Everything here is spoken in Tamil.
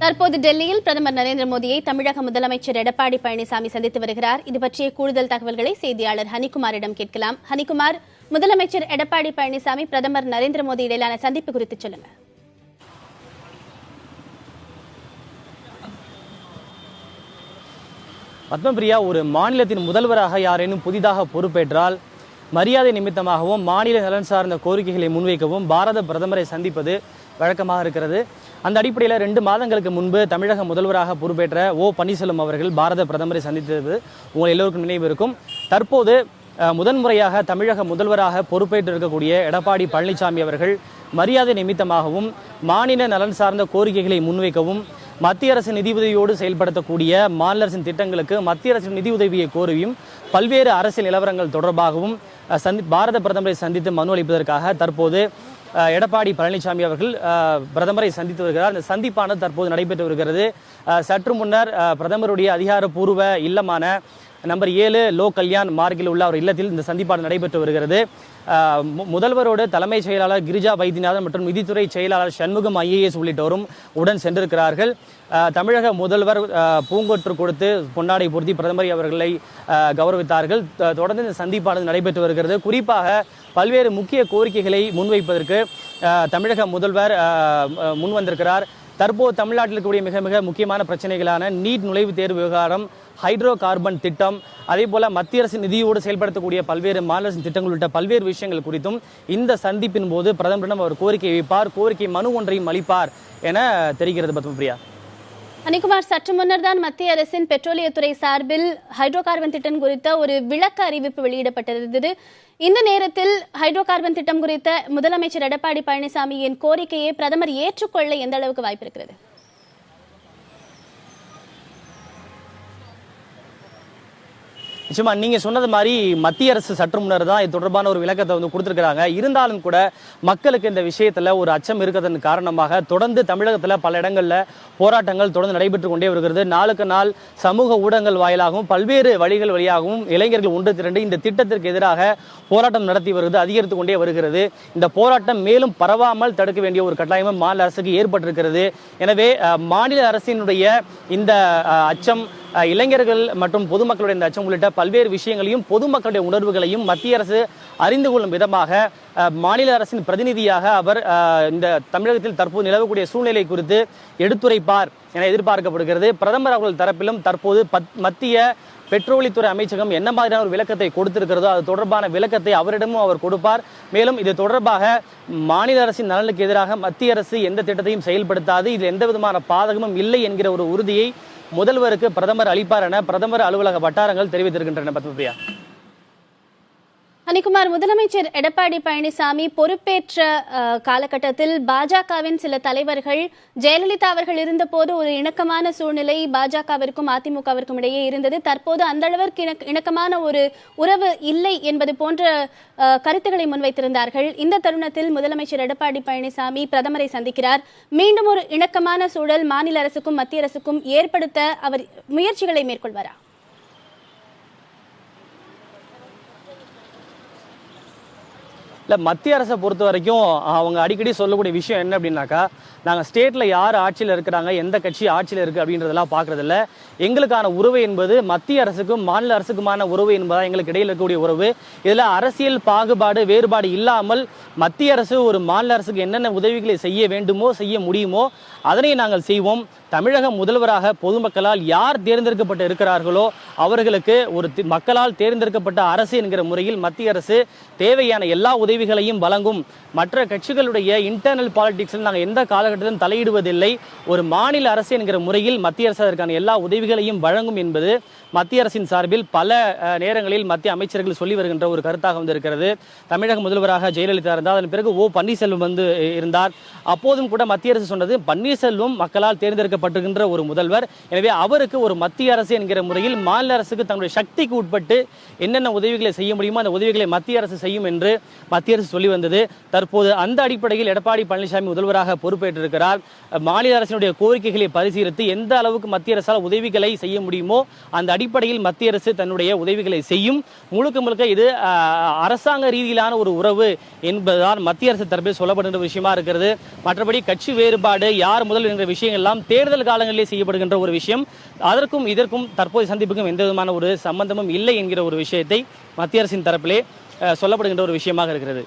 தற்போது டெல்லியில் பிரதமர் நரேந்திர மோடியை தமிழக முதலமைச்சர் எடப்பாடி பழனிசாமி சந்தித்து வருகிறார். இது பற்றிய கூடுதல் தகவல்களை செய்தியாளர் ஹனிகுமாரிடம் கேட்கலாம். ஹனிகுமார், முதலமைச்சர் எடப்பாடி பழனிசாமி பிரதமர் நரேந்திர மோடி இடையிலான சந்திப்பு குறித்து சொல்லுங்க. பத்மபிரியா, ஒரு மாநிலத்தின் முதல்வராக யாரேனும் புதிதாக பொறுப்பேற்றால் மரியாதை நிமித்தமாகவும் மாநில நலன் சார்ந்த கோரிக்கைகளை முன்வைக்கவும் பாரத பிரதமரை சந்திப்பது வழக்கமாக இருக்கிறது. அந்த அடிப்படையில் 2 மாதங்களுக்கு முன்பு தமிழக முதல்வராக பொறுப்பேற்ற ஓ பன்னீர்செல்வம் அவர்கள் பாரத பிரதமரை சந்தித்தது உங்கள் எல்லோருக்கும் நினைவு இருக்கும். தற்போது முதன்முறையாக தமிழக முதல்வராக பொறுப்பேற்று இருக்கக்கூடிய எடப்பாடி பழனிசாமி அவர்கள் மரியாதை நிமித்தமாகவும் மாநில நலன் சார்ந்த கோரிக்கைகளை முன்வைக்கவும் மத்திய அரசு நிதியுதவியோடு செயல்படுத்தக்கூடிய மாநில அரசின் திட்டங்களுக்கு மத்திய அரசின் நிதியுதவியை கோரியும் பல்வேறு அரசியல் நிலவரங்கள் தொடர்பாகவும் பாரத பிரதமரை சந்தித்து மனு அளிப்பதற்காக தற்போது எடப்பாடி பழனிசாமி அவர்கள் பிரதமரை சந்தித்து வருகிறார். இந்த சந்திப்பானது தற்போது நடைபெற்று வருகிறது. சற்று முன்னர் பிரதமருடைய அதிகாரப்பூர்வ இல்லமான நம்பர் 7 லோ கல்யாண் மார்க்கில் உள்ள ஒரு இல்லத்தில் இந்த சந்திப்பானது நடைபெற்று வருகிறது. முதல்வரோடு தலைமைச் செயலாளர் கிரிஜா வைத்தியநாதன் மற்றும் நிதித்துறை செயலாளர் சண்முகம் IAS உள்ளிட்டோரும் உடன் சென்றிருக்கிறார்கள். தமிழக முதல்வர் பூங்கொற்று கொடுத்து பொன்னாடை பொருத்தி பிரதமர் அவர்களை கௌரவித்தார்கள். தொடர்ந்து இந்த சந்திப்பானது நடைபெற்று வருகிறது. குறிப்பாக பல்வேறு முக்கிய கோரிக்கைகளை முன்வைப்பதற்கு தமிழக முதல்வர் முன்வந்திருக்கிறார். தற்போது தமிழ்நாட்டில் இருக்கக்கூடிய மிக மிக முக்கியமான பிரச்சனைகளான நீட் நுழைவுத் தேர்வு விவகாரம், ஹைட்ரோ கார்பன் திட்டம், அதே போல மத்திய அரசின் நிதியோடு செயல்படுத்தக்கூடிய பல்வேறு மாநில அரசின் திட்டங்கள் உள்ளிட்ட பல்வேறு விஷயங்கள் குறித்தும் இந்த சந்திப்பின் போது பிரதமரிடம் அவர் கோரிக்கை வைப்பார், கோரிக்கை மனு ஒன்றையும் அளிப்பார் என தெரிகிறது. பத்மபிரியா, அனிகுமார், சற்று முன்னர் தான் மத்திய அரசின் பெட்ரோலியத்துறை சார்பில் ஹைட்ரோ கார்பன் திட்டம் குறித்த ஒரு விளக்க அறிவிப்பு வெளியிடப்பட்டிருந்தது. இந்த நேரத்தில் ஹைட்ரோ கார்பன் திட்டம் குறித்த முதலமைச்சர் எடப்பாடி பழனிசாமியின் கோரிக்கையை பிரதமர் ஏற்றுக்கொள்ள எந்த அளவுக்கு வாய்ப்பு இருக்கிறது? நிச்சயமா நீங்க சொன்னது மாதிரி மத்திய அரசு சற்று முன்னர் தான் இது தொடர்பான ஒரு விளக்கத்தை கொடுத்திருக்கிறாங்க. இருந்தாலும் கூட மக்களுக்கு இந்த விஷயத்துல ஒரு அச்சம் இருக்கிறதன் காரணமாக தொடர்ந்து தமிழகத்துல பல இடங்கள்ல போராட்டங்கள் தொடர்ந்து நடைபெற்று கொண்டே வருகிறது. நாளுக்கு நாள் சமூக ஊடகங்கள் வாயிலாகவும் பல்வேறு வழிகள் வழியாகவும் இளைஞர்கள் ஒன்று திரண்டு இந்த திட்டத்திற்கு எதிராக போராட்டம் நடத்தி வருகிறது, அதிகரித்து கொண்டே வருகிறது. இந்த போராட்டம் மேலும் பரவாமல் தடுக்க வேண்டிய ஒரு கட்டாயமும் மாநில அரசுக்கு ஏற்பட்டிருக்கிறது. எனவே மாநில அரசினுடைய இந்த அச்சம், இளைஞர்கள் மற்றும் பொதுமக்களுடைய இந்த அச்சம் உள்ளிட்ட பல்வேறு விஷயங்களையும் பொதுமக்களுடைய உணர்வுகளையும் மத்திய அரசு அறிந்து கொள்ளும் விதமாக மாநில அரசின் பிரதிநிதியாக அவர் இந்த தமிழகத்தில் தற்போது நிலவக்கூடிய சூழ்நிலை குறித்து எடுத்துரைப்பார் என எதிர்பார்க்கப்படுகிறது. பிரதமர் அவர்கள் தரப்பிலும் தற்போது மத்திய பெட்ரோலியத்துறை அமைச்சகம் என்ன மாதிரியான ஒரு விளக்கத்தை கொடுத்திருக்கிறதோ அது தொடர்பான விளக்கத்தை அவரிடமும் அவர் கொடுப்பார். மேலும் இது தொடர்பாக மாநில அரசின் நலனுக்கு எதிராக மத்திய அரசு எந்த திட்டத்தையும் செயல்படுத்தாது, இதில் எந்த விதமான பாதகமும் இல்லை என்கிற ஒரு உறுதியை முதல்வருக்கு பிரதமர் அளிப்பார் என பிரதமர் அலுவலக வட்டாரங்கள் தெரிவித்திருக்கின்றன. பத்மபிரியா, அனிகுமார், முதலமைச்சர் எடப்பாடி பழனிசாமி பொறுப்பேற்ற காலகட்டத்தில் பாஜகவின் சில தலைவர்கள் ஜெயலலிதா அவர்கள் இருந்தபோது ஒரு இணக்கமான சூழ்நிலை பாஜகவிற்கும் அதிமுகவிற்கும் இடையே இருந்தது. தற்போது அந்த அளவிற்கு இணக்கமான ஒரு உறவு இல்லை என்பது போன்ற கருத்துக்களை முன்வைத்திருந்தார்கள். இந்த தருணத்தில் முதலமைச்சர் எடப்பாடி பழனிசாமி பிரதமரை சந்திக்கிறார். மீண்டும் ஒரு இணக்கமான சூழல் மாநில அரசுக்கும் மத்திய அரசுக்கும் ஏற்படுத்த அவர் முயற்சிகளை மேற்கொள்வாரா? இல்லை, மத்திய அரசை பொறுத்த வரைக்கும் அவங்க அடிக்கடி சொல்லக்கூடிய விஷயம் என்ன அப்படின்னாக்கா, நாங்கள் ஸ்டேட்டில் யார் ஆட்சியில் இருக்கிறாங்க, எந்த கட்சி ஆட்சியில் இருக்குது அப்படின்றதெல்லாம் பார்க்குறதில்ல. எங்களுக்கான உறவு என்பது மத்திய அரசுக்கும் மாநில அரசுக்குமான உறவு என்பதாக எங்களுக்கு இடையில் இருக்கக்கூடிய உறவு. இதில் அரசியல் பாகுபாடு வேறுபாடு இல்லாமல் மத்திய அரசு ஒரு மாநில அரசுக்கு என்னென்ன உதவிகளை செய்ய வேண்டுமோ செய்ய முடியுமோ அதனை நாங்கள் செய்வோம். தமிழக முதல்வராக பொதுமக்களால் யார் தேர்ந்தெடுக்கப்பட்டு இருக்கிறார்களோ அவர்களுக்கு ஒரு மக்களால் தேர்ந்தெடுக்கப்பட்ட அரசு என்கிற முறையில் மத்திய அரசு தேவையான எல்லா உதவிகளையும் வழங்கும். மற்ற கட்சிகளுடைய இன்டர்னல் பாலிடிக்ஸில் நாங்கள் எந்த காலகட்டத்திலும் தலையிடுவதில்லை. ஒரு மாநில அரசு என்கிற முறையில் மத்திய அரசு அதற்கான எல்லா உதவிகளையும் வழங்கும் என்பது மத்திய அரசின் சார்பில் பல நேரங்களில் மத்திய அமைச்சர்கள் சொல்லி வருகின்ற ஒரு கருத்தாக வந்திருக்கிறது. தமிழக முதல்வராக ஜெயலலிதா இருந்தார், அதன் பிறகு ஓ பன்னீர்செல்வம் இருந்தார். அப்போதும் கூட மத்திய அரசு சொன்னது பன்னீர்செல்வம் மக்களால் தேர்ந்தெடுக்கப்பட்டிருக்கின்ற ஒரு முதல்வர், எனவே அவருக்கு ஒரு மத்திய அரசு என்கிற முறையில் மாநில அரசுக்கு தங்களுடைய சக்திக்கு உட்பட்டு என்னென்ன உதவிகளை செய்ய முடியுமோ அந்த உதவிகளை மத்திய அரசு செய்யும் என்று மத்திய அரசு சொல்லி வந்தது. தற்போது அந்த அடிப்படையில் எடப்பாடி பழனிசாமி முதல்வராக பொறுப்பேற்றிருக்கிறார். மாநில அரசினுடைய கோரிக்கைகளை பரிசீலித்து எந்த அளவுக்கு மத்திய அரசால் உதவிகளை செய்ய முடியுமோ அந்த அடிப்படையில் மத்திய அரசு தன்னுடைய உதவிகளை செய்யும். முழுக்க முழுக்க இது அரசாங்க ரீதியிலான ஒரு உறவு என்பதுதான் மத்திய அரசு தரப்பில் சொல்லப்படுகின்ற விஷயமா இருக்கிறது. மற்றபடி கட்சி வேறுபாடு யார் முதல் என்கிற விஷயங்கள் எல்லாம் தேர்தல் தேர்தல் காலங்களிலே செய்யப்படுகின்ற ஒரு விஷயம். அதற்கும் இதற்கும் தற்போதைய சந்திப்புக்கும் எந்த விதமான ஒரு சம்பந்தமும் இல்லை என்கிற ஒரு விஷயத்தை மத்திய அரசின் தரப்பிலே சொல்லப்படுகின்ற ஒரு விஷயமாக இருக்கிறது.